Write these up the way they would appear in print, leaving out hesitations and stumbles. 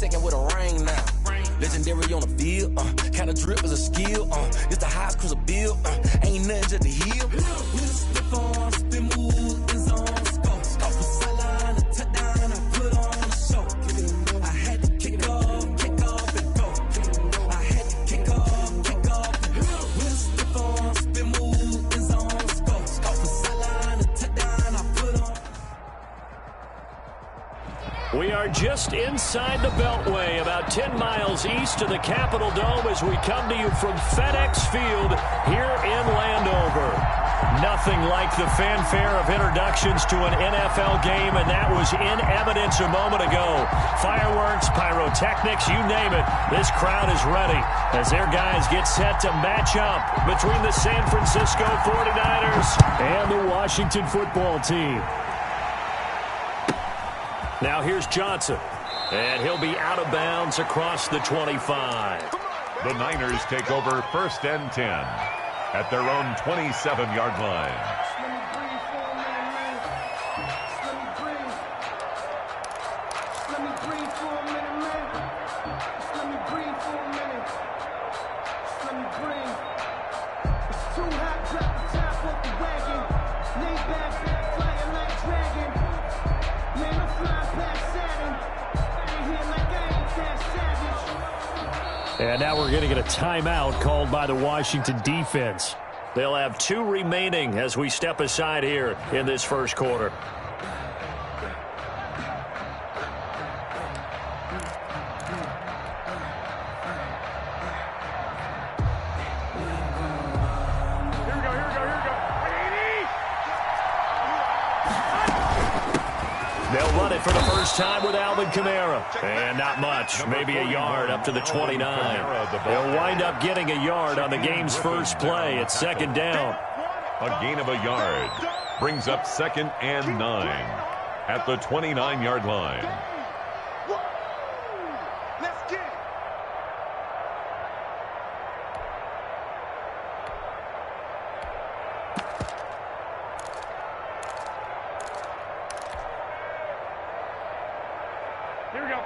second with a ring now. Legendary on the field, kinda drip is a skill, it's the highest cruiser bill, ain't nothing just to heal. With a stiff on, spin move, in zone, scope. Off the sideline, a touchdown, I put on a show. I had to kick off and go. I had to kick off and go. With a stiff on, spin move, in zone, scope. Off the sideline, a touchdown, I put on. We are just inside the Beltway, about 10 miles east of the Capitol Dome as we come to you from FedEx Field here in Landover. Nothing like the fanfare of introductions to an NFL game, and that was in evidence a moment ago. Fireworks, pyrotechnics, you name it. This crowd is ready as their guys get set to match up between the San Francisco 49ers and the Washington football team. Now here's Johnson, and he'll be out of bounds across the 25. The Niners take over 1st and 10 at their own 27-yard line. And now we're going to get a timeout called by the Washington defense. They'll have 2 remaining as we step aside here in this first quarter. They'll run it for the first time with Alvin Kamara. And not much, maybe a yard up to the 29. They'll wind up getting a yard on the game's first play. It's 2nd down. A gain of a yard brings up 2nd and 9 at the 29-yard line. Here we go. 12.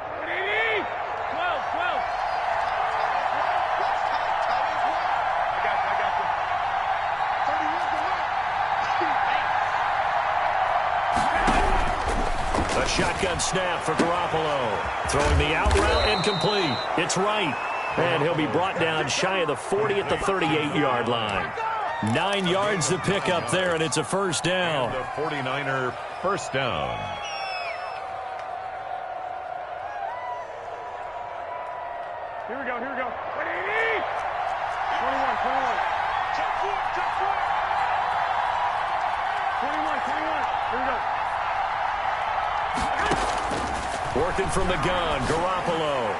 A shotgun snap for Garoppolo. Throwing the out route incomplete. It's right. And he'll be brought down shy of the 40 at the 38-yard line. 9 yards to pick up there, and it's a first down. The 49er first down. Here we go. 21. Check four. 21. Here we go. Working from the gun, Garoppolo.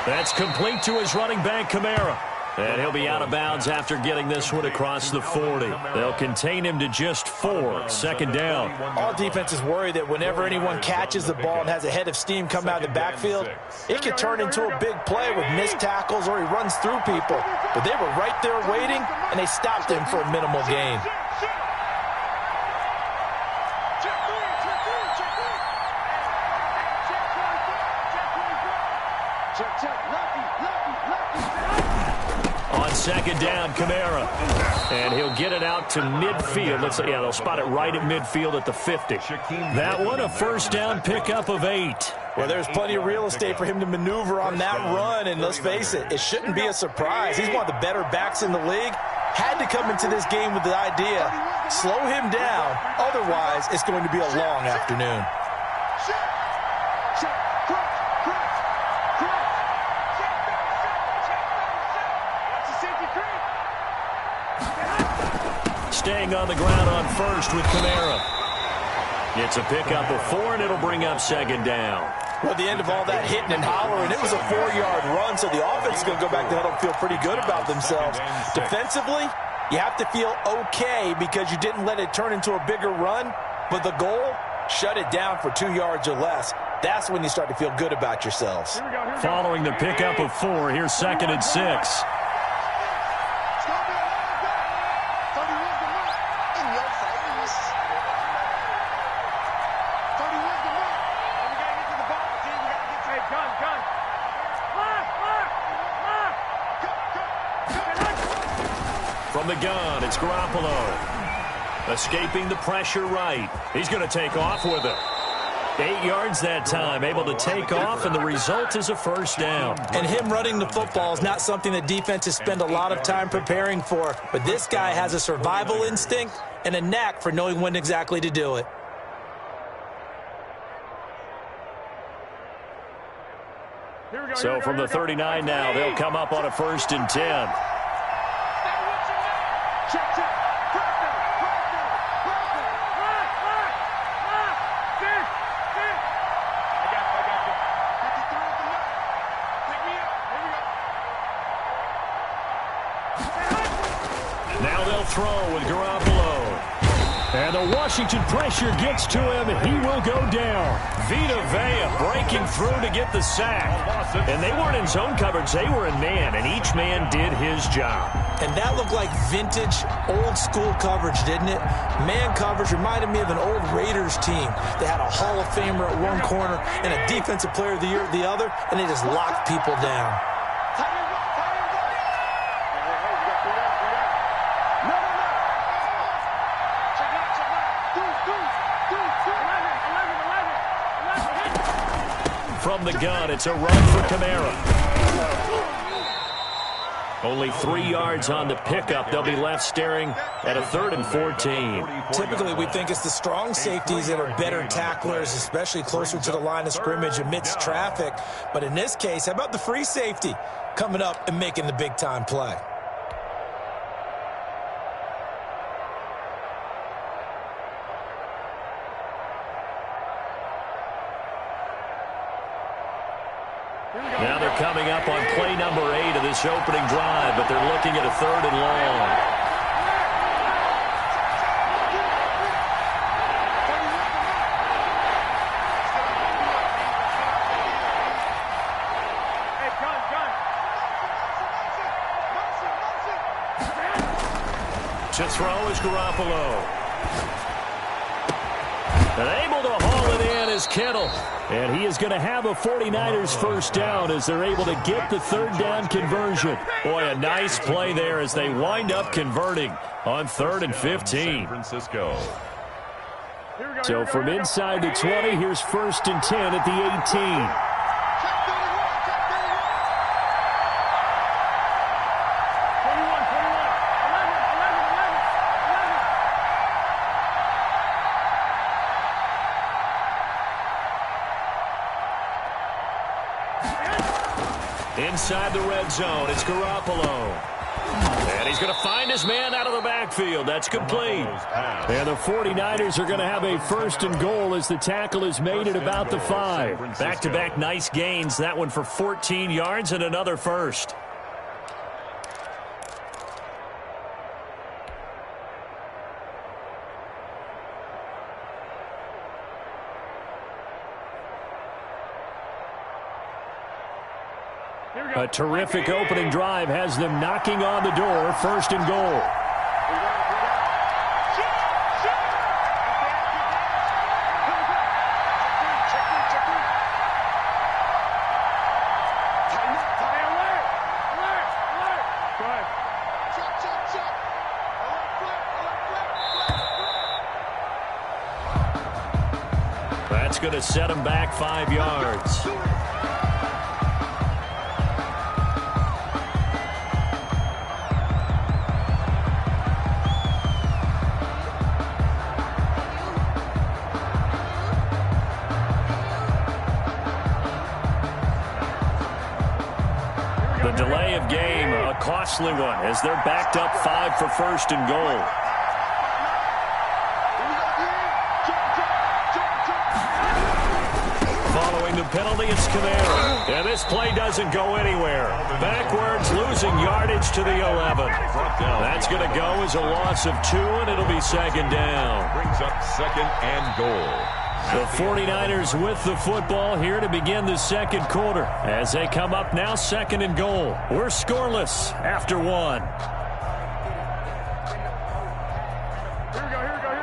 That's complete to his running back, Kamara. And he'll be out of bounds after getting this one across the 40. They'll contain him to just 4. 2nd down. All defenses worry that whenever anyone catches the ball and has a head of steam come out of the backfield, it can turn into a big play with missed tackles or he runs through people. But they were right there waiting, and they stopped him for a minimal gain. On 2nd down, Kamara. And he'll get it out to midfield. They'll spot it right at midfield at the 50. That one, a first down pickup of 8. Well, there's plenty of real estate for him to maneuver on that run, and let's face it, it shouldn't be a surprise. He's one of the better backs in the league. Had to come into this game with the idea, slow him down, otherwise it's going to be a long afternoon. Staying on the ground on first with Kamara. It's a pickup of 4, and it'll bring up 2nd down. Well, at the end of all that hitting and hollering, it was a 4-yard run, so the offense is going to go back to huddle and feel pretty good about themselves. Defensively, you have to feel okay because you didn't let it turn into a bigger run, but the goal, shut it down for 2 yards or less. That's when you start to feel good about yourselves. Here we go. Following the pickup of 4, here's 2nd and 6. Gun. From the gun, it's Garoppolo. Escaping the pressure right. He's going to take off with it. 8 yards that time, able to take off, and the result is a first down. And him running the football is not something that defenses spend a lot of time preparing for. But this guy has a survival instinct and a knack for knowing when exactly to do it. So from the 39 now, they'll come up on a 1st and 10. Now they'll throw with Garoppolo. And the Washington pressure gets to him. He will go down. Vita Vea breaking through to get the sack. And they weren't in zone coverage. They were in man, and each man did his job. And that looked like vintage, old-school coverage, didn't it? Man coverage reminded me of an old Raiders team. They had a Hall of Famer at one corner and a Defensive Player of the Year at the other, and they just locked people down. From the gun, it's a run for Kamara. Only 3 yards on the pickup. They'll be left staring at a 3rd and 14. Typically, we think it's the strong safeties that are better tacklers, especially closer to the line of scrimmage amidst traffic. But in this case, how about the free safety coming up and making the big-time play? Now they're coming up on play number 8 of this opening drive, but they're looking at a 3rd and long. To throw is Garoppolo. And able to haul it in is Kittle. And he is going to have a 49ers first down as they're able to get the 3rd down conversion. Boy, a nice play there as they wind up converting on 3rd and 15. Francisco. So from inside the 20, here's 1st and 10 at the 18. Inside the red zone, it's Garoppolo. And he's going to find his man out of the backfield. That's complete. And the 49ers are going to have a 1st and goal as the tackle is made at about the 5. Back-to-back nice gains. That one for 14 yards and another first. A terrific opening drive has them knocking on the door. 1st and goal. That's going to set them back 5 yards. Delay of game, a costly one, as they're backed up 5 for 1st and goal. Following the penalty, it's Kamara. And this play doesn't go anywhere. Backwards, losing yardage to the 11. That's going to go as a loss of 2, and it'll be 2nd down. Brings up 2nd and goal. The 49ers with the football here to begin the 2nd quarter as they come up now 2nd and goal. We're scoreless after 1.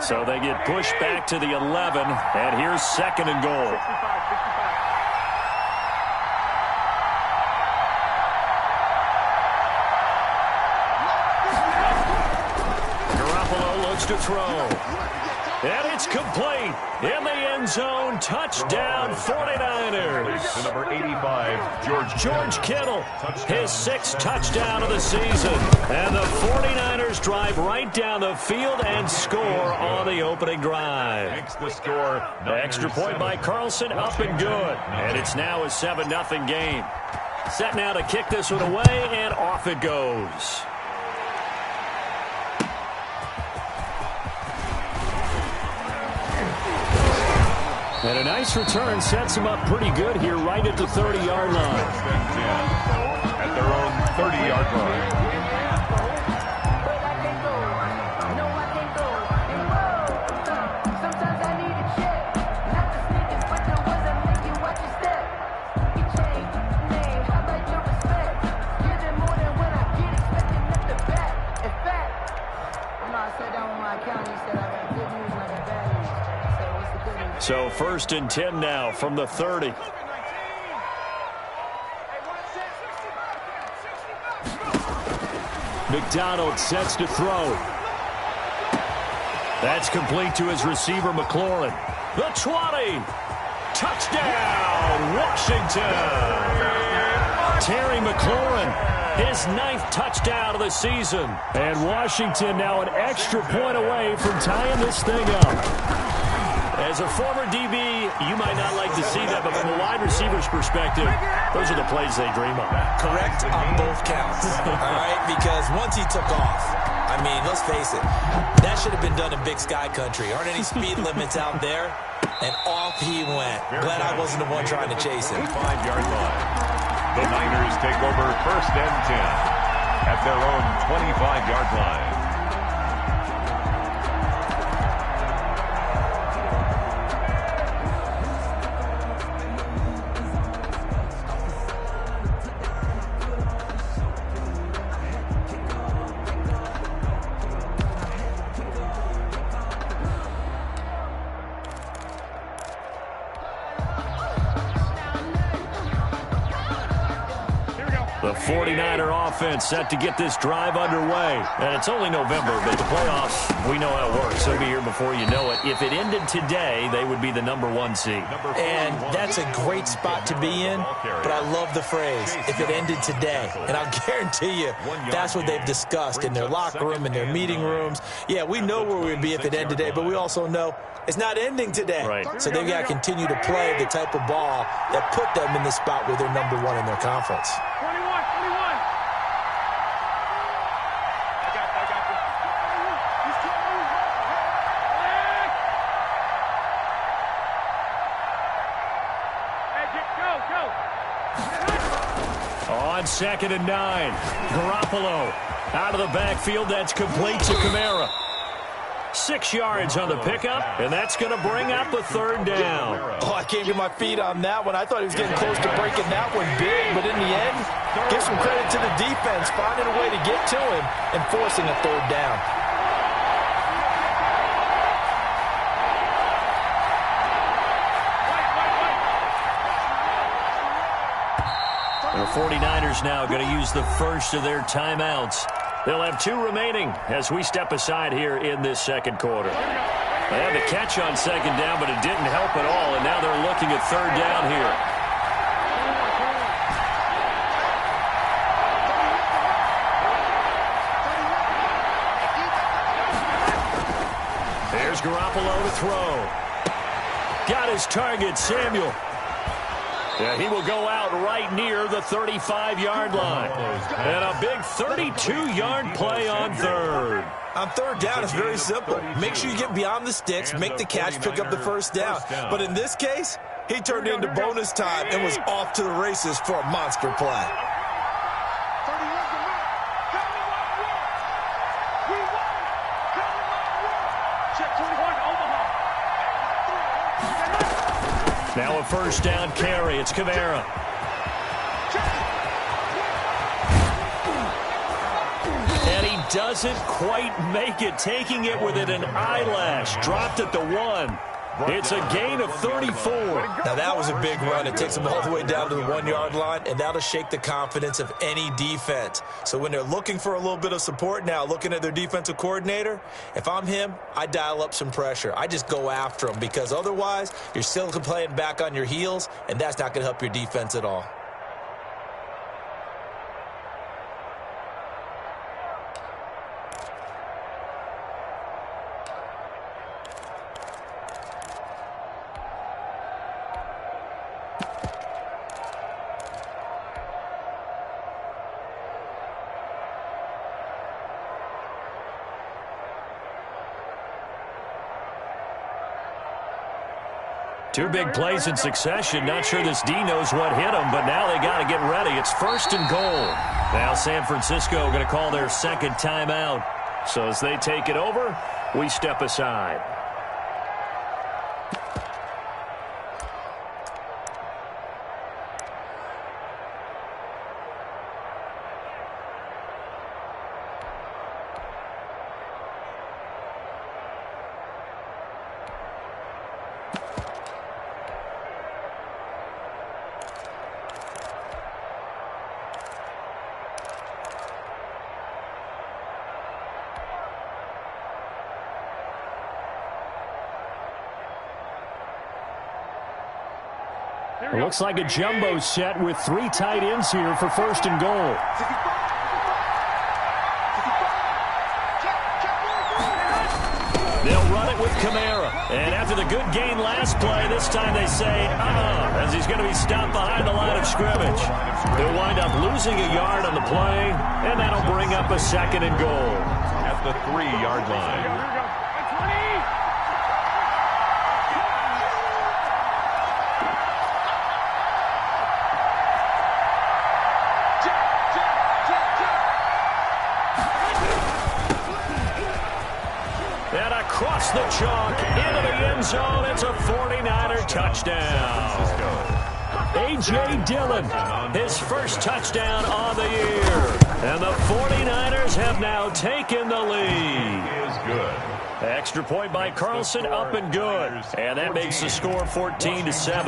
So they get pushed back to the 11, and here's 2nd and goal. to throw. And it's complete. In the end zone, touchdown 49ers. To number 85, George Kittle, his 6th touchdown of the season. And the 49ers drive right down the field and score on the opening drive. Makes the score. Extra point by Carlson, up and good. And it's now a 7-0 game. Set now to kick this one away, and off it goes. And a nice return sets them up pretty good here right at the 30-yard line. At their own 30-yard line. So 1st and 10 now from the 30. McDonald sets to throw. That's complete to his receiver, McLaurin. The 20. Touchdown, Washington. Terry McLaurin, his 9th touchdown of the season. And Washington now an extra point away from tying this thing up. As a former DB, you might not like to see that, but from a wide receiver's perspective, those are the plays they dream of. Correct on both counts, all right? Because once he took off, I mean, let's face it, that should have been done in Big Sky country. Aren't any speed limits out there? And off he went. Glad I wasn't the one trying to chase him. 5-yard line. The Niners take over 1st and 10 at their own 25-yard line. The 49er offense set to get this drive underway. And it's only November, but the playoffs, we know how it works. They'll be here before you know it. If it ended today, they would be the #1 seed. And that's a great spot to be in, but I love the phrase, if it ended today. And I'll guarantee you, that's what they've discussed in their locker room, in their meeting rooms. Yeah, we know where we would be if it ended today, but we also know it's not ending today. Right. So they've got to continue to play the type of ball that put them in the spot where they're #1 in their conference. 21. On 2nd and 9, Garoppolo out of the backfield. That's complete to Kamara. 6 yards on the pickup, and that's going to bring up a 3rd down. Oh, I came to my feet on that one. I thought he was getting close to breaking that one big, but in the end, give some credit to the defense, finding a way to get to him and forcing a 3rd down. The 49ers now going to use the first of their timeouts. They'll have 2 remaining as we step aside here in this 2nd quarter. They had the catch on 2nd down, but it didn't help at all, and now they're looking at 3rd down here. There's Garoppolo to throw. Got his target, Samuel. Yeah, he will go out right near the 35-yard line. And a big 32-yard play on 3rd. On 3rd down, it's very simple. Make sure you get beyond the sticks, make the catch, pick up the 1st down. But in this case, he turned into bonus time and was off to the races for a monster play. Now a 1st down carry. It's Kamara. And he doesn't quite make it, taking it within an eyelash. Dropped at the 1. It's a gain of 34. Now, that was a big run. It takes them all the way down to the 1-yard line, and that'll shake the confidence of any defense. So when they're looking for a little bit of support now, looking at their defensive coordinator, if I'm him, I dial up some pressure. I just go after them because otherwise you're still playing back on your heels, and that's not going to help your defense at all. Two big plays in succession. Not sure this D knows what hit him, but now they got to get ready. It's 1st and goal. Now San Francisco going to call their second timeout. So as they take it over, we step aside. It looks like a jumbo set with 3 tight ends here for 1st and goal. They'll run it with Kamara. And after the good gain last play, this time they say, as he's going to be stopped behind the line of scrimmage. They'll wind up losing a yard on the play, and that'll bring up a 2nd and goal. At the 3-yard line. And across the chalk, into the end zone, it's a 49er touchdown. A.J. Dillon, his first touchdown on the year. And the 49ers have now taken the lead. Is good. Extra point by Carlson, up and good. And that makes the score 14-7.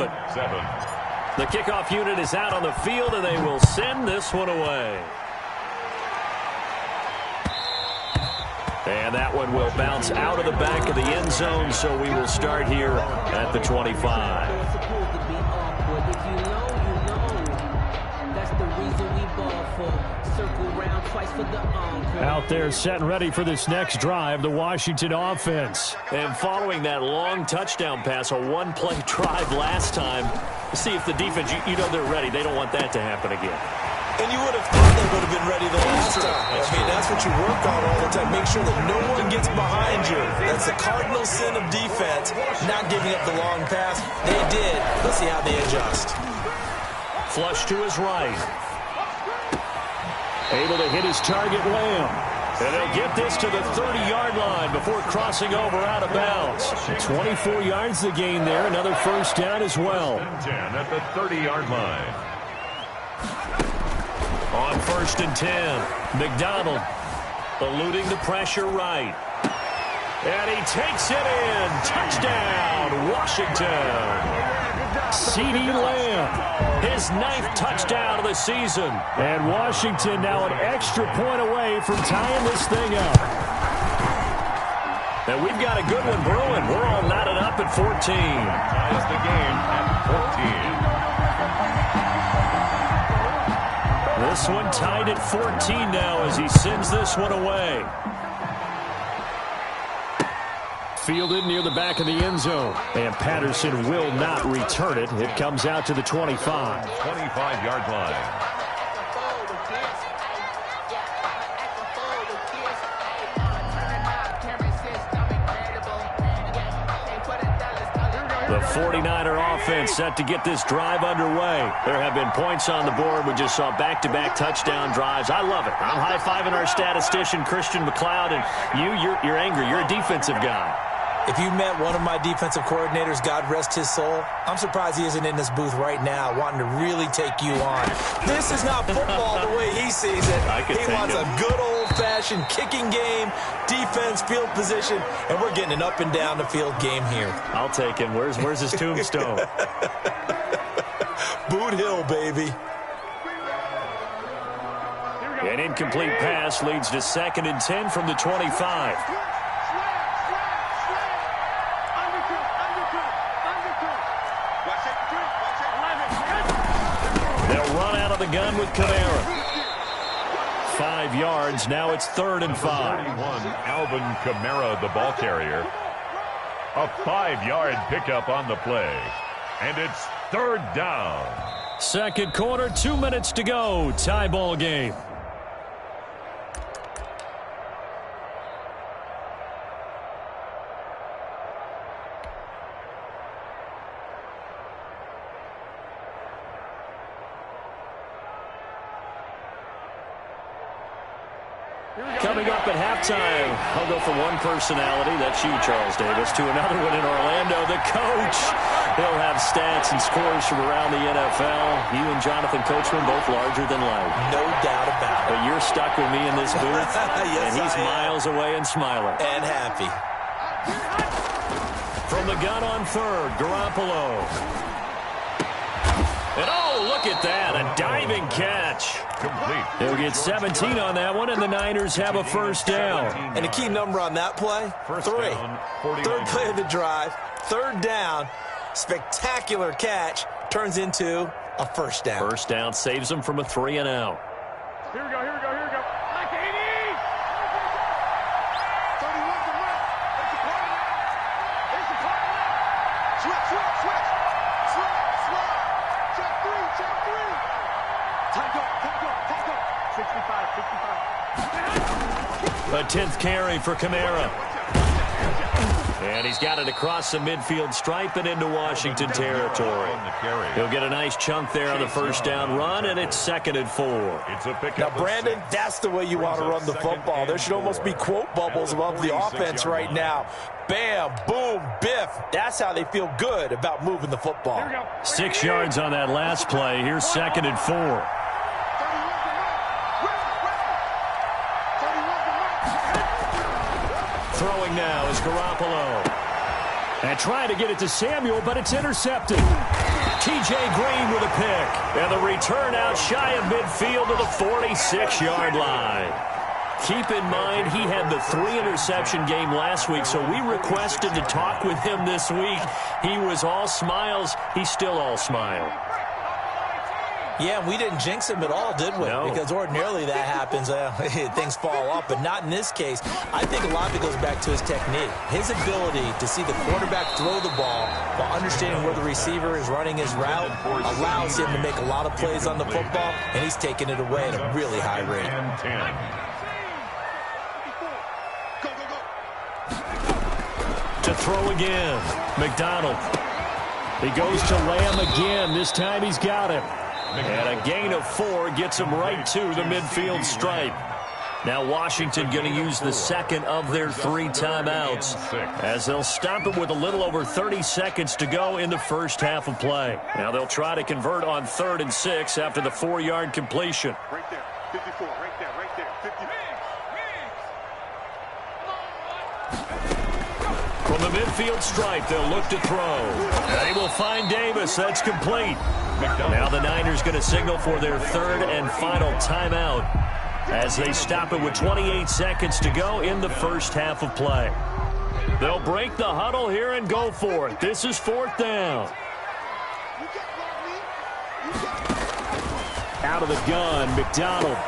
The kickoff unit is out on the field, and they will send this one away. And that one will bounce out of the back of the end zone, so we will start here at the 25. Out there set and ready for this next drive, the Washington offense. And following that long touchdown pass, a one-play drive last time, see if the defense, you know they're ready. They don't want that to happen again. And you would have thought they would have been ready the last time. I mean, that's what you work on all the time. Make sure that no one gets behind you. That's the cardinal sin of defense, not giving up the long pass. They did. Let's see how they adjust. Flush to his right. Able to hit his target, Lamb. And he'll get this to the 30-yard line before crossing over out of bounds. 24 yards the gain there. Another first down as well. 10 at the 30-yard line. On 1st and 10, McDonald eluding the pressure right. And he takes it in. Touchdown, Washington. CeeDee Lamb, his 9th touchdown of the season. And Washington now an extra point away from tying this thing up. And we've got a good one brewing. We're all knotted up at 14. Ties the game at 14. This one tied at 14 now as he sends this one away. Fielded near the back of the end zone. And Patterson will not return it. It comes out to the 25. 25-yard line. The 49er offense set to get this drive underway. There have been points on the board. We just saw back-to-back touchdown drives. I love it. I'm high-fiving our statistician, Christian McLeod, and you're angry. You're a defensive guy. If you met one of my defensive coordinators, God rest his soul, I'm surprised he isn't in this booth right now wanting to really take you on. This is not football the way he sees it. He wants a good old-fashioned kicking game, defense, field position, and we're getting an up-and-down-the-field game here. I'll take him. Where's his tombstone? Boot Hill, baby. An incomplete pass leads to 2nd and 10 from the 25. They'll run out of the gun with Kamara. 5 yards. Now it's 3rd and 5. Alvin Kamara, the ball carrier. A 5-yard pickup on the play. And it's 3rd down. Second quarter, 2 minutes to go. Tie ball game. Coming up at halftime, I'll go from one personality, that's you, Charles Davis, to another one in Orlando. The coach, he'll have stats and scores from around the NFL. You and Jonathan Coachman, both larger than life. No doubt about it. But you're stuck with me in this booth, yes, and he's miles away and smiling. And happy. From the gun on 3rd, Garoppolo. And oh, look at that, a diving catch. Complete. He'll get 17 on that one, and the Niners have a 1st down. And a key number on that play, 3. Third play of the drive, 3rd down, spectacular catch, turns into a 1st down. 1st down saves them from a 3 and out. Here we go, here we go, here we go. Like 80! 31 to run. It's a corner. It's a corner. Switch, switch, switch. Switch. Check 3, check 3. Time go. 65, 65. A 10th carry for Kamara. And he's got it across the midfield stripe and into Washington territory. He'll get a nice chunk there on the 1st down run, and it's 2nd and 4. Now, Brandon, that's the way you want to run the football. There should almost be quote bubbles above the offense right now. Bam, boom, biff. That's how they feel good about moving the football. 6 yards on that last play. Here's 2nd and 4. Throwing now is Garoppolo. And trying to get it to Samuel, but it's intercepted. T.J. Green with a pick. And the return out shy of midfield to the 46-yard line. Keep in mind, he had the 3-interception game last week, so we requested to talk with him this week. He was all smiles. He's still all smile. Yeah, we didn't jinx him at all, did we? No. Because ordinarily that happens. Things fall off, but not in this case. I think a lot of it goes back to his technique. His ability to see the quarterback throw the ball while understanding where the receiver is running his route allows him to make a lot of plays on the football, and he's taking it away at a really high rate. To throw again, McDonald. He goes to Lamb again. This time he's got him. And a gain of 4 gets him right to the midfield stripe. Now Washington going to use the 2nd of their 3 timeouts as they'll stop him with a little over 30 seconds to go in the first half of play. Now they'll try to convert on 3rd and 6 after the 4-yard completion. Right there, 54, right there, 54. From the midfield stripe, they'll look to throw. They will find Davis. That's complete. Now the Niners going to signal for their 3rd and final timeout as they stop it with 28 seconds to go in the first half of play. They'll break the huddle here and go for it. This is 4th down. Out of the gun, McDonald.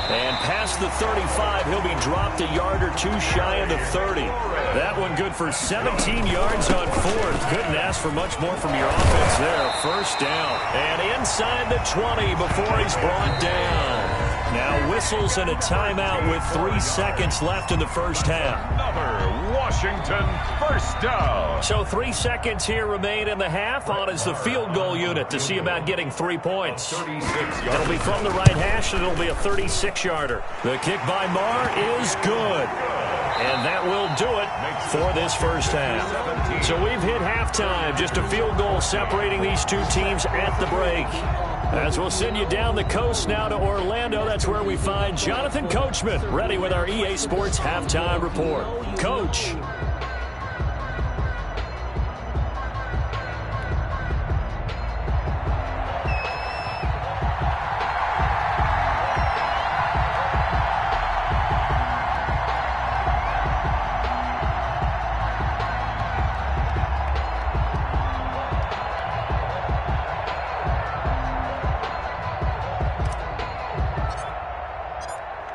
And past the 35, he'll be dropped a yard or 2 shy of the 30. That one good for 17 yards on 4th. Couldn't ask for much more from your offense there. 1st down. And inside the 20 before he's brought down. Now whistles and a timeout with 3 seconds left in the first half. Another Washington 1st down. So 3 seconds here remain in the half. On is the field goal unit to see about getting 3 points. It'll be from the right hash, and it'll be a 36-yarder. The kick by Marr is good. And that will do it for this first half. So we've hit halftime. Just a field goal separating these two teams at the break. As we'll send you down the coast now to Orlando, that's where we find Jonathan Coachman ready with our EA Sports Halftime Report. Coach.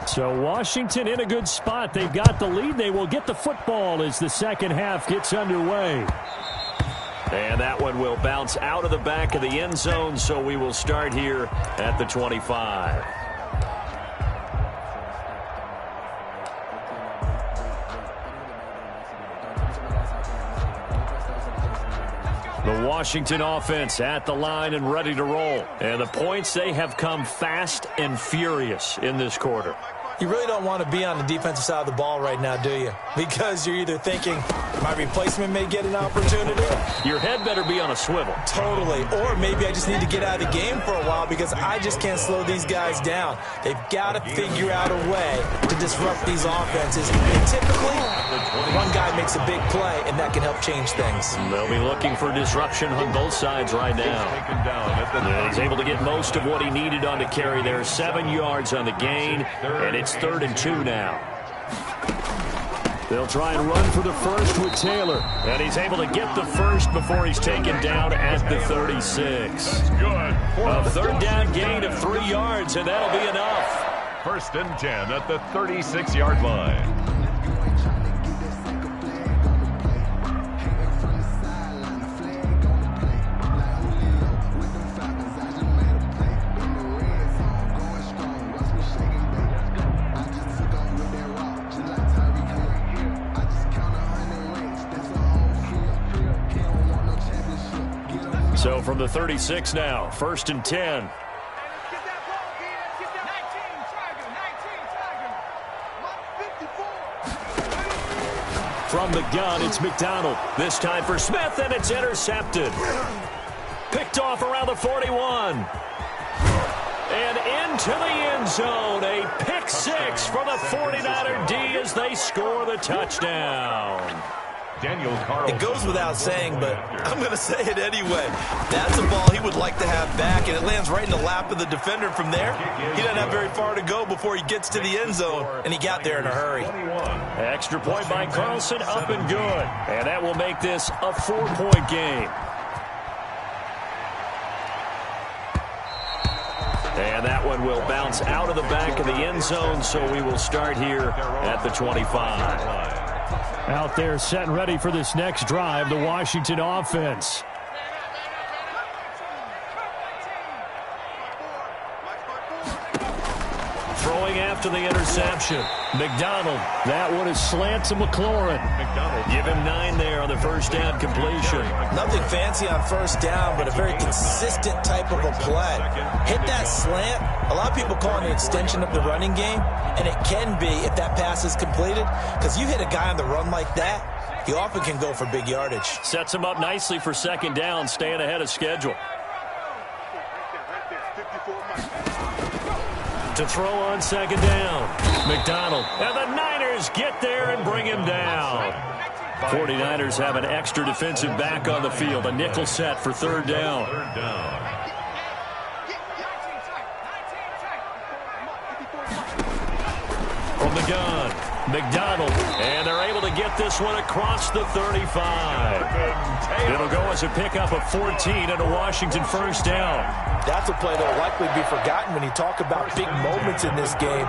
So Washington in a good spot. They've got the lead. They will get the football as the second half gets underway. And that one will bounce out of the back of the end zone, so we will start here at the 25. The Washington offense at the line and ready to roll. And the points, they have come fast and furious in this quarter. You really don't want to be on the defensive side of the ball right now, do you? Because you're either thinking, my replacement may get an opportunity. Your head better be on a swivel. Totally. Or maybe I just need to get out of the game for a while because I just can't slow these guys down. They've got to figure out a way to disrupt these offenses. And typically, one guy makes a big play, and that can help change things. They'll be looking for disruption on both sides right now. He's able to get most of what he needed on the carry there. 7 yards on the gain, and it's 3rd and 2 now. They'll try and run for the first with Taylor. And he's able to get the first before he's taken down at the 36. A 3rd down gain of 3 yards, and that'll be enough. 1st and 10 at the 36-yard line. So from the 36 now, 1st and 10. From the gun, it's McDonald. This time for Smith, and it's intercepted. Picked off around the 41. And into the end zone. A pick six for the 49er D as they score the touchdown. It goes without saying, but I'm going to say it anyway. That's a ball he would like to have back, and it lands right in the lap of the defender from there. He doesn't have very far to go before he gets to the end zone, and he got there in a hurry. Extra point by Carlson, up and good. And that will make this a 4-point game. And that one will bounce out of the back of the end zone, so we will start here at the 25. Out there set and ready for this next drive, the Washington offense. Throwing after the interception. McDonald. That one is slant to McLaurin. Give him 9 there on the first down completion. Nothing fancy on first down, but a very consistent type of a play. Hit that slant. A lot of people call it an extension of the running game, and it can be if that pass is completed, because you hit a guy on the run like that, he often can go for big yardage. Sets him up nicely for second down, staying ahead of schedule. To throw on second down. McDonald. And the Niners get there and bring him down. 49ers have an extra defensive back on the field. A nickel set for third down. From the gun, McDonald. And they're able to get this one across the 35. It'll go as a pickup of 14 and a Washington first down. That's a play that will likely be forgotten when you talk about big moments in this game.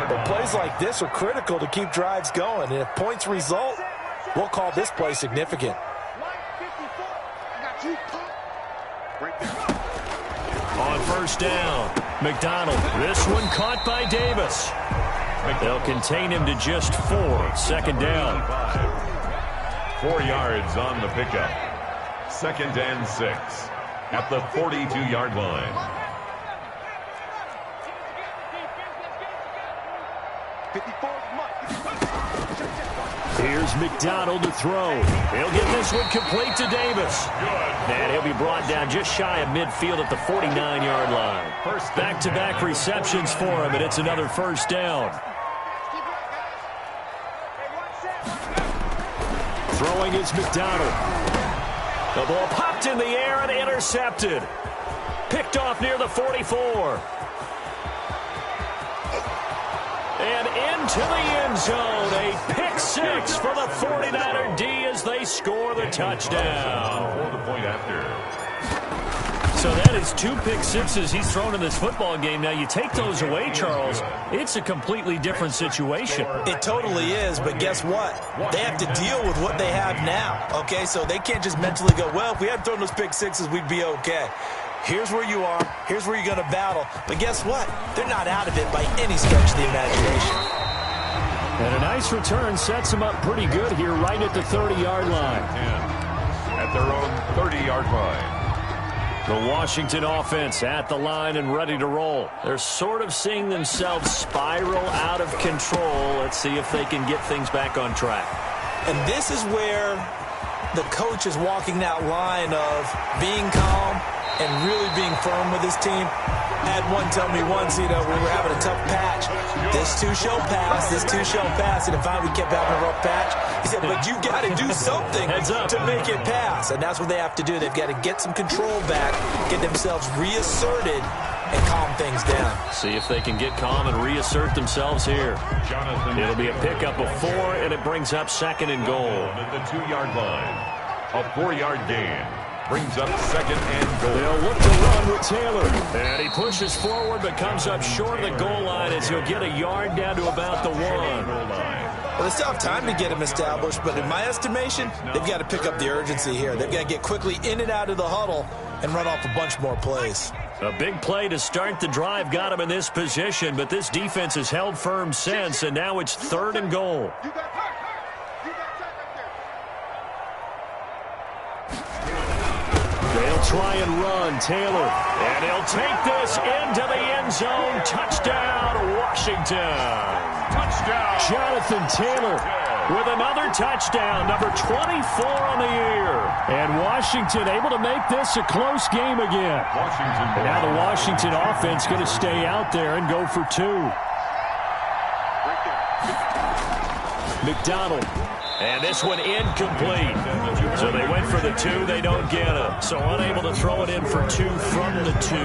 But plays like this are critical to keep drives going. And if points result, we'll call this play significant. On first down, McDonald. This one caught by Davis. They'll contain him to just 4. Second down. 4 yards on the pickup. 2nd and 6 at the 42-yard line. Here's McDonald to throw. He'll get this one complete to Davis. And he'll be brought down just shy of midfield at the 49-yard line. Back-to-back receptions for him, and it's another first down. Throwing is McDonald. The ball popped in the air and intercepted. Picked off near the 44. And into the end zone. A pick six for the 49er D as they score the touchdown. For the point after. So that is 2 pick sixes he's thrown in this football game. Now, you take those away, Charles, it's a completely different situation. It totally is, but guess what? They have to deal with what they have now, okay? So they can't just mentally go, well, if we hadn't thrown those pick sixes, we'd be okay. Here's where you are. Here's where you're going to battle. But guess what? They're not out of it by any stretch of the imagination. And a nice return sets them up pretty good here right at the 30-yard line. At their own 30-yard line. The Washington offense at the line and ready to roll. They're sort of seeing themselves spiral out of control. Let's see if they can get things back on track. And this is where the coach is walking that line of being calm and really being firm with his team. I had one tell me once, we were having a tough patch. This too shall pass, this too shall pass. And finally we kept having a rough patch. He said, but you got to do something to make it pass. And that's what they have to do. They've got to get some control back, get themselves reasserted, and calm things down. See if they can get calm and reassert themselves here. It'll be a pickup of 4, and it brings up 2nd and goal. At the 2-yard line. A 4-yard gain. Brings up 2nd and goal. They'll look to run with Taylor. And he pushes forward but comes up short of the goal line as he'll get a yard down to about the 1. Well, they still have time to get him established, but in my estimation, they've got to pick up the urgency here. They've got to get quickly in and out of the huddle and run off a bunch more plays. A big play to start the drive got him in this position, but this defense has held firm since, and now it's 3rd and goal. They'll try and run, Taylor. And he'll take this into the end zone. Touchdown, Washington. Touchdown. Jonathan Taylor with another touchdown, number 24 on the year. And Washington able to make this a close game again. And now the Washington offense going to stay out there and go for 2. McDonald. And this one incomplete. So they went for the 2. They don't get it. So unable to throw it in for 2 from the 2.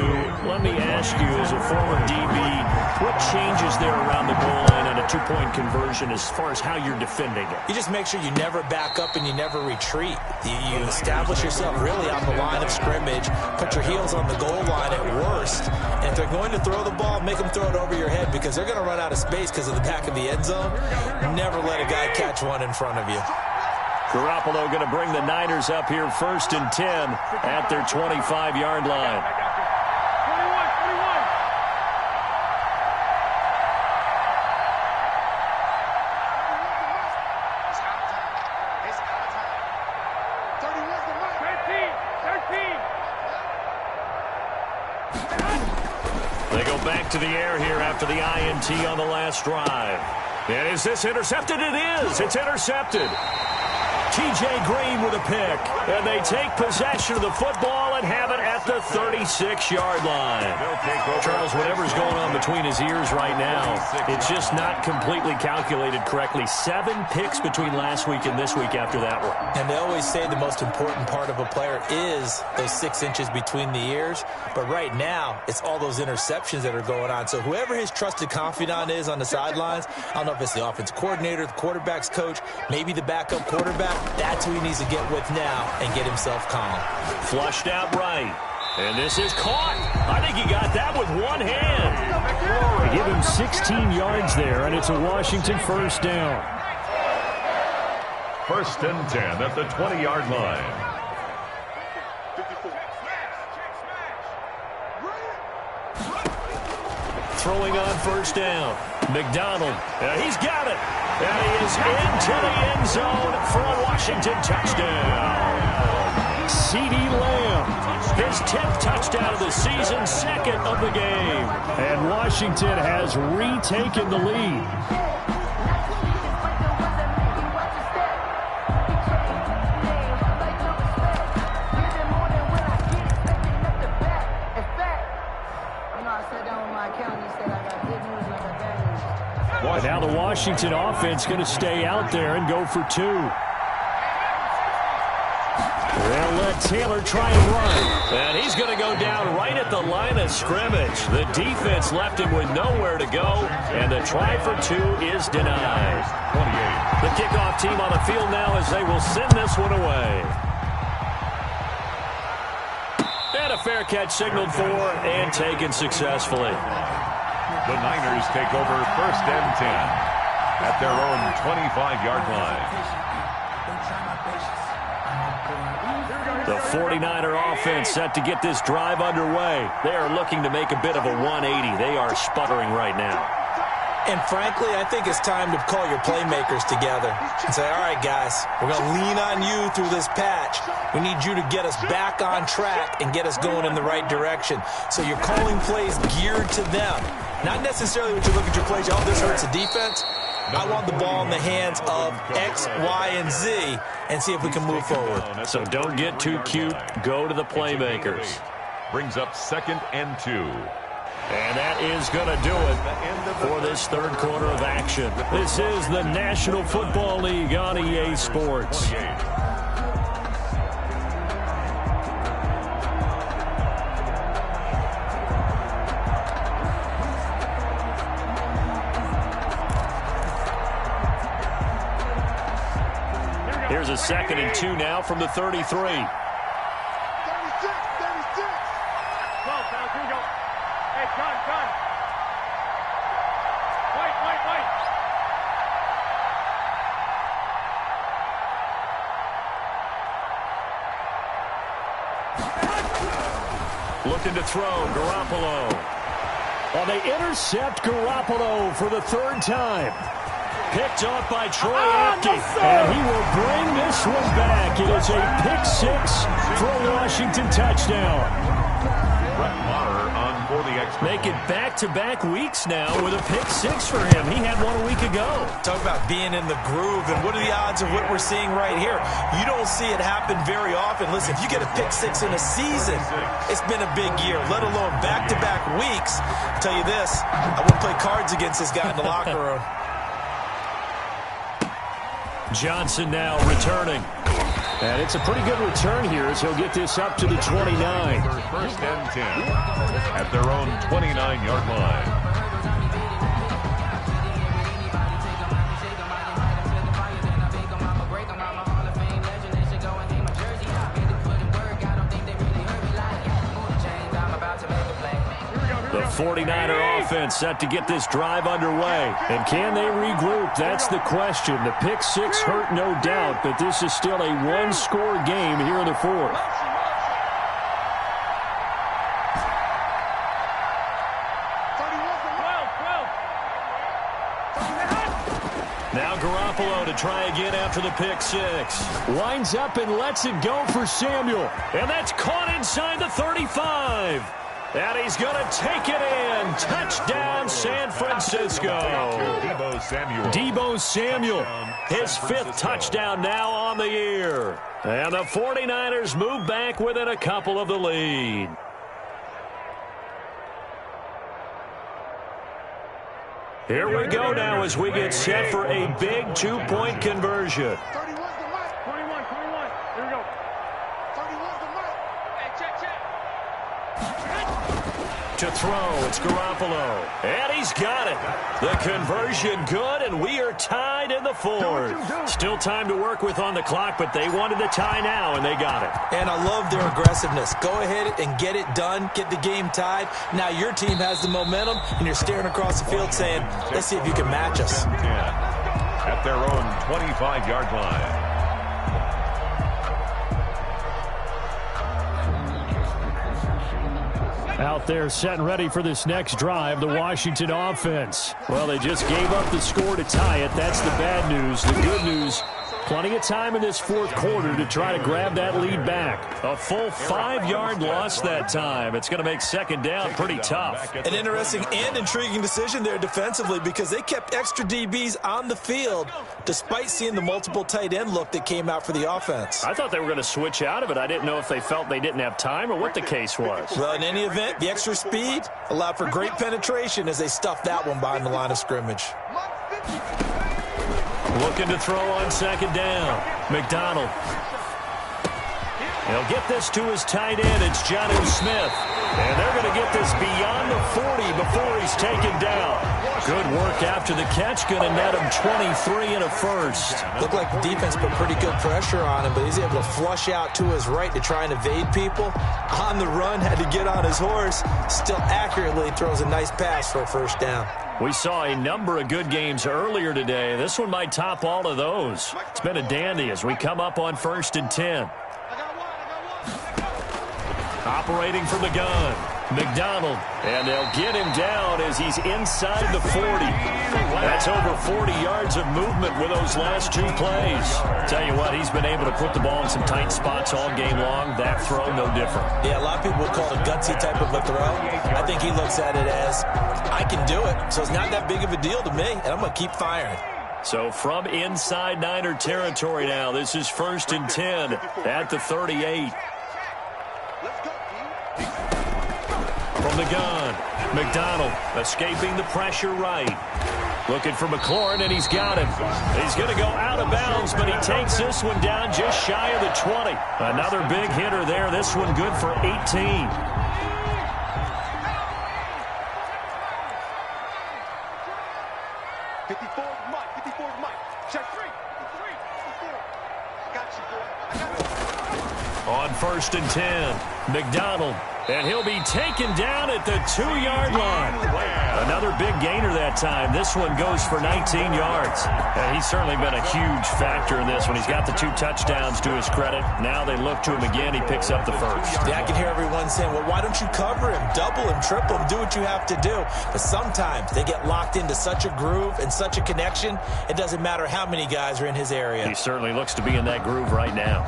Let me ask you, as a former DB, what changes there around the goal line on a 2-point conversion as far as how you're defending it? You just make sure you never back up and you never retreat. You establish yourself really on the line of scrimmage. Put your heels on the goal line at worst. And if they're going to throw the ball, make them throw it over your head because they're going to run out of space because of the back of the end zone. Never let a guy catch one in front of you. Garoppolo going to bring the Niners up here 1st and 10 at their 25-yard line. They go back to the air here after the INT on the last drive. And is this intercepted? It is. It's intercepted. T.J. Green with a pick. And they take possession of the football and have it at the 36-yard line. Charles, whatever's going on between his ears right now, it's just not completely calculated correctly. 7 picks between last week and this week after that one. And they always say the most important part of a player is those 6 inches between the ears. But right now, it's all those interceptions that are going on. So whoever his trusted confidant is on the sidelines, I don't know if it's the offense coordinator, the quarterback's coach, maybe the backup quarterback, that's who he needs to get with now and get himself calm. Flushed out right. And this is caught. I think he got that with one hand. They give him 16 yards there, and it's a Washington first down. 1st and 10 at the 20-yard line. Throwing on first down. McDonald. He's got it. And he is into the end zone for a Washington touchdown. C.D. Lamb, his 10th touchdown of the season, 2nd of the game. And Washington has retaken the lead. I sat down with my accountant and he said I got good news and I got bad news. And now the Washington offense going to stay out there and go for 2. They'll let Taylor try and run. And he's going to go down right at the line of scrimmage. The defense left him with nowhere to go, and the try for 2 is denied. 28. The kickoff team on the field now as they will send this one away. And a fair catch signaled for and taken successfully. The Niners take over 1st and 10 at their own 25-yard line. The 49er offense set to get this drive underway. They are looking to make a bit of a 180. They are sputtering right now. And frankly, I think it's time to call your playmakers together and say, all right, guys, we're going to lean on you through this patch. We need you to get us back on track and get us going in the right direction. So you're calling plays geared to them. Not necessarily when you look at your plays, oh, this hurts the defense. I want the ball in the hands of X, Y, and Z and see if we can move forward. So don't get too cute. Go to the playmakers. Brings up 2nd and 2. And that is going to do it for this 3rd quarter of action. This is the National Football League on EA Sports. Here's a 2nd and 2 now from the 33. 36, 36. Go, fellas, here we go. Hey, gun. Wait. Looking to throw, Garoppolo. Well, they intercept Garoppolo for the 3rd time. Picked off by Troy Apke, and he will bring this one back. It is a pick 6 for a Washington touchdown. On for the extra. Make it back-to-back weeks now with a pick 6 for him. He had one a week ago. Talk about being in the groove, and what are the odds of what we're seeing right here? You don't see it happen very often. Listen, if you get a pick 6 in a season, it's been a big year, let alone back-to-back weeks. I'll tell you this, I wouldn't play cards against this guy in the locker room. Johnson now returning. And it's a pretty good return here as he'll get this up to the 29. 1st and 10 at their own 29-yard line. The 49er offense set to get this drive underway. And can they regroup? That's the question. The pick 6 hurt, no doubt, but this is still a one-score game here in the 4th. Now Garoppolo to try again after the pick 6. Winds up and lets it go for Samuel. And that's caught inside the 35. And he's going to take it in. Touchdown, San Francisco. Deebo Samuel, his 5th touchdown now on the year. And the 49ers move back within a couple of the lead. Here we go now as we get set for a big 2-point conversion. 31's the mic. 21. Here we go. 31's the mic. Hey, check. To throw, it's Garoppolo. And he's got it. The conversion good, and we are tied in the 4th. Still time to work with on the clock, but they wanted the tie now, and they got it. And I love their aggressiveness. Go ahead and get it done. Get the game tied. Now your team has the momentum, and you're staring across the field saying, let's see if you can match us. At their own 25-yard line. Out there set and ready for this next drive, the Washington offense. Well, they just gave up the score to tie it. That's the bad news. The good news, Plenty of time in this fourth quarter to try to grab that lead back. A full 5-yard loss that time. It's going to make second down pretty tough. An interesting and intriguing decision there defensively because they kept extra DBs on the field despite seeing the multiple tight end look that came out for the offense. I thought they were going to switch out of it. I didn't know if they felt they didn't have time or what the case was. Well, in any event, the extra speed allowed for great penetration as they stuffed that one behind the line of scrimmage. Looking to throw on second down. McDonald. He'll get this to his tight end. It's Jonnu Smith. And they're going to get this beyond the 40 before he's taken down. Good work after the catch. Going to net him 23 and a first. Looked like the defense put pretty good pressure on him, but he's able to flush out to his right to try and evade people. On the run, had to get on his horse. Still accurately throws a nice pass for a first down. We saw a number of good games earlier today. This one might top all of those. It's been a dandy as we come up on 1st and 10. Operating from the gun, McDonald. And they'll get him down as he's inside the 40. That's over 40 yards of movement with those last 2 plays. Tell you what, he's been able to put the ball in some tight spots all game long. That throw, no different. Yeah, a lot of people would call it a gutsy type of a throw. I think he looks at it as, I can do it, so it's not that big of a deal to me, and I'm going to keep firing. So from inside Niner territory now, this is 1st and 10 at the 38. From the gun, McDonald escaping the pressure right. Looking for McLaurin, and he's got him. He's going to go out of bounds, but he takes this one down just shy of the 20. Another big hitter there. This one good for 18. On 1st and 10, McDonald. And he'll be taken down at the 2-yard line. Another big gainer that time. This one goes for 19 yards. And he's certainly been a huge factor in this one. He's got the 2 touchdowns to his credit. Now they look to him again. He picks up the first. Yeah, I can hear everyone saying, well, why don't you cover him? Double him, triple him, do what you have to do. But sometimes they get locked into such a groove and such a connection, it doesn't matter how many guys are in his area. He certainly looks to be in that groove right now.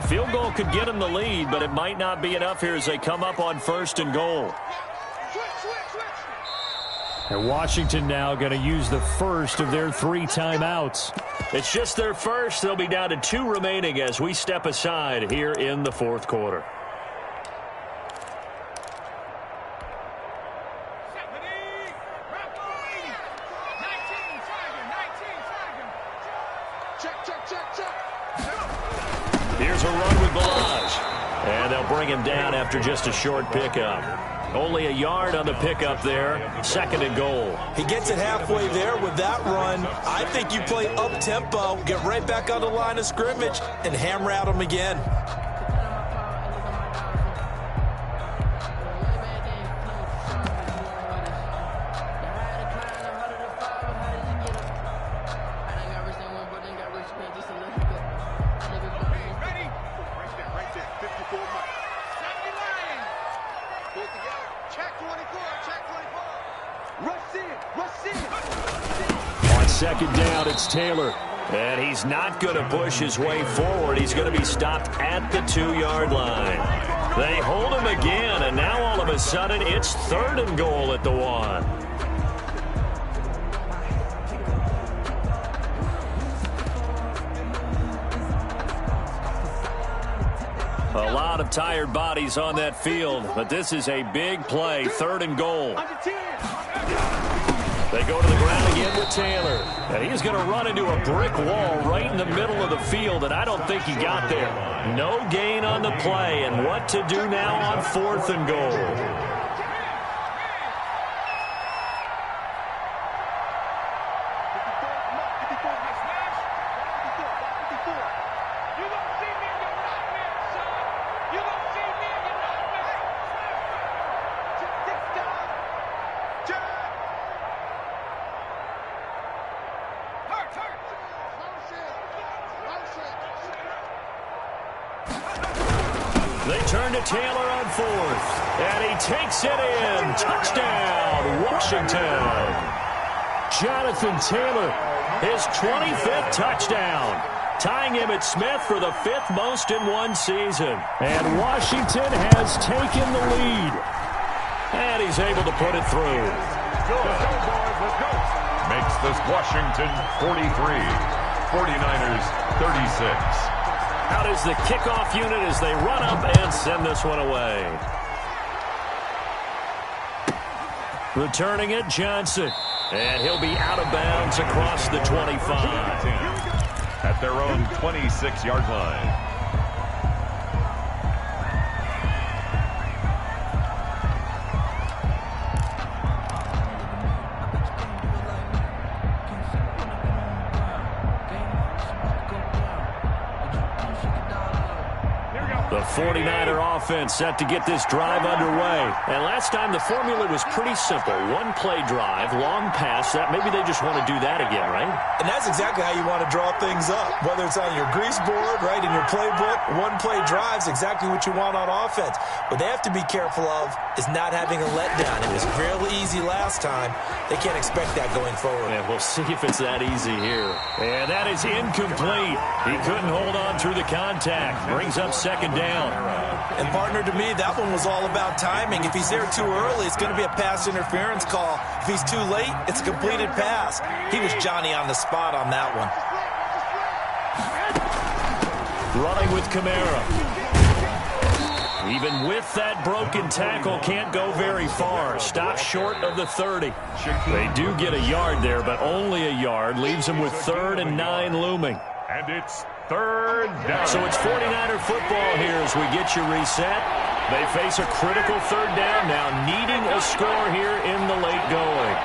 Field goal could get him the lead, but it might not be enough here as they come up on 1st and goal. And Washington now going to use the first of their 3 timeouts. It's just their first. They'll be down to 2 remaining as we step aside here in the 4th quarter. Here's a run with Balazs. And they'll bring him down after just a short pickup. Only a yard on the pickup there. 2nd and goal. He gets it halfway there with that run. I think you play up-tempo, get right back on the line of scrimmage, and hammer at him again. On 2nd down, it's Taylor. And he's not going to push his way forward. He's going to be stopped at the 2-yard line. They hold him again, and now all of a sudden it's 3rd and goal at the 1. A lot of tired bodies on that field, but this is a big play. 3rd and goal. They go to the ground again with Taylor. And he's going to run into a brick wall right in the middle of the field, and I don't think he got there. No gain on the play, and what to do now on 4th and goal. Taylor on 4th. And he takes it in. Touchdown, Washington. Jonathan Taylor, his 25th touchdown, tying Emmitt Smith for the 5th most in one season. And Washington has taken the lead. And he's able to put it through. Makes this Washington 43, 49ers 36. Out is the kickoff unit as they run up and send this one away. Returning it, Johnson. And he'll be out of bounds across the 25. At their own 26-yard line. The 49er offense set to get this drive underway. And last time the formula was pretty simple. One-play drive, long pass. That maybe they just want to do that again, right? And that's exactly how you want to draw things up. Whether it's on your grease board, right, in your playbook, one-play drive's exactly what you want on offense. What they have to be careful of is not having a letdown. It was real easy last time. They can't expect that going forward. And we'll see if it's that easy here. And that is incomplete. He couldn't hold on through the contact. Brings up second down. And, partner, to me, that one was all about timing. If he's there too early, it's going to be a pass interference call. If he's too late, it's a completed pass. He was Johnny on the spot on that one. Running with Kamara. Even with that broken tackle, can't go very far. Stop short of the 30. They do get a yard there, but only a yard. Leaves them with 3rd and 9 looming. And it's 3rd down. So it's 49er football here as we get you reset. They face a critical 3rd down now, needing a score here in the late going.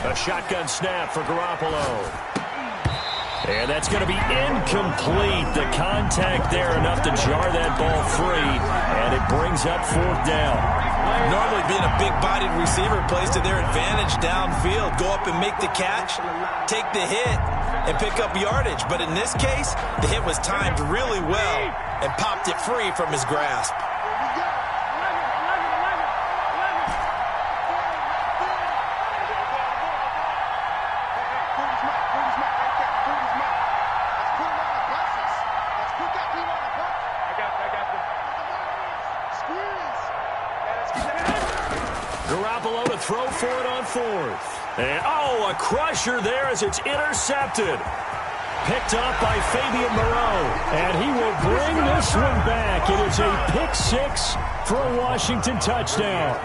A shotgun snap for Garoppolo. And that's going to be incomplete. The contact there enough to jar that ball free, and it brings up 4th down. Normally being a big-bodied receiver plays to their advantage downfield. Go up and make the catch, take the hit, and pick up yardage. But in this case, the hit was timed really well and popped it free from his grasp. Garoppolo to throw for it on 4th. And, a crusher there as it's intercepted. Picked up by Fabian Moreau. And he will bring this one back. It is a pick 6 for a Washington touchdown.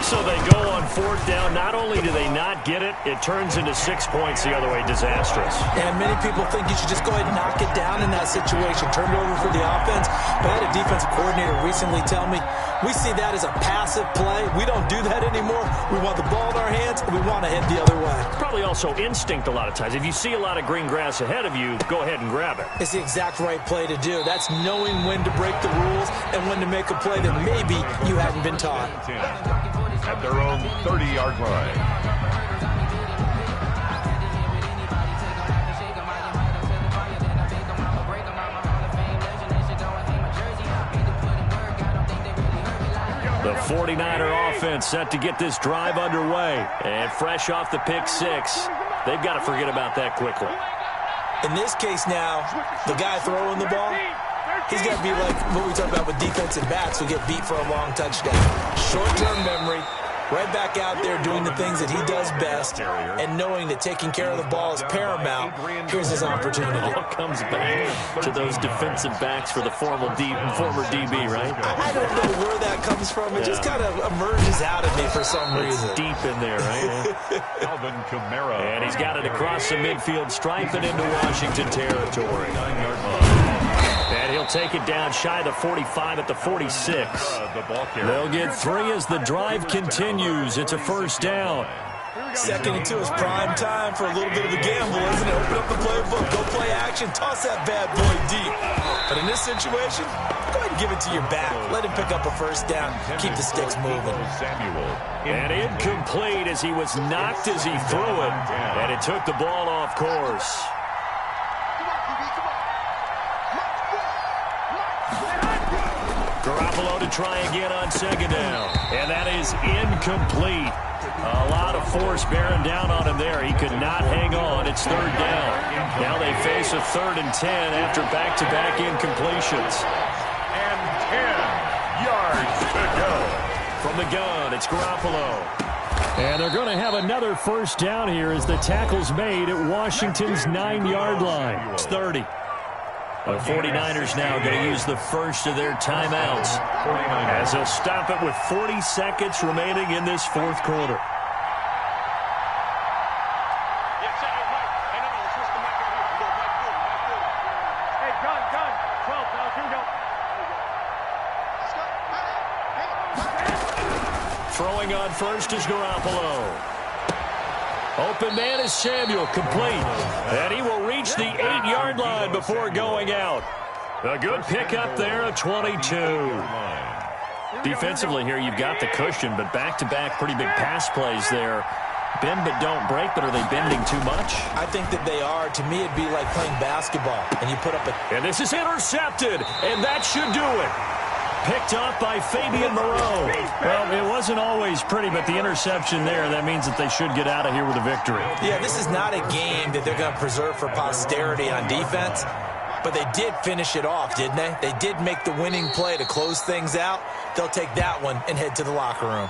So they go on 4th down. Not only do they not get it, it turns into 6 points the other way. Disastrous. And many people think you should just go ahead and knock it down in that situation. Turn it over for the offense. But I had a defensive coordinator recently tell me, we see that as a passive play. We don't do that anymore. We want the ball in our hands, and we want to head the other way. Probably also instinct a lot of times. If you see a lot of green grass ahead of you, go ahead and grab it. It's the exact right play to do. That's knowing when to break the rules and when to make a play that maybe you hadn't been taught. At their own 30-yard line. The 49er offense set to get this drive underway. And fresh off the pick 6, they've got to forget about that quickly. In this case now, the guy throwing the ball, he's got to be like what we talk about with defensive backs who get beat for a long touchdown. Short-term memory, right back out there doing the things that he does best, and knowing that taking care of the ball is paramount. Here's his opportunity. All comes back to those defensive backs for the former DB, right? I don't know where that comes from. It just kind of emerges out of me for some reason. It's deep in there, right? Alvin Kamara. And he's got it across the midfield stripe and into Washington territory. 9-yard line. And he'll take it down shy of the 45 at the 46. They'll get 3 as the drive continues. It's a 1st down. 2nd and 2 is prime time for a little bit of a gamble, isn't it? Open up the playbook, go play action, toss that bad boy deep. But in this situation, go ahead him give it to your back. Let him pick up a first down. Keep the sticks moving. And incomplete as he was knocked as he threw it. And it took the ball off course. Garoppolo to try again on second down. And that is incomplete. A lot of force bearing down on him there. He could not hang on. It's third down. Now they face a 3rd and 10 after back-to-back incompletions. And 10 yards to go. From the gun, it's Garoppolo. And they're going to have another first down here as the tackle's made at Washington's 9-yard line. It's 30. The 49ers now going to use the first of their timeouts as they'll stop it with 40 seconds remaining in this fourth quarter. Throwing on first is Garoppolo. Open man is Samuel, complete. And he will reach the 8-yard line before going out. A good pickup there, a 22. Defensively here, you've got the cushion, but back-to-back pretty big pass plays there. Bend but don't break, but are they bending too much? I think that they are. To me, it'd be like playing basketball, and you put up a... And this is intercepted, and that should do it. Picked off by Fabian Moreau. Well, it wasn't always pretty, but the interception there, that means that they should get out of here with a victory. Yeah, this is not a game that they're going to preserve for posterity on defense, but they did finish it off, didn't they? They did make the winning play to close things out. They'll take that one and head to the locker room.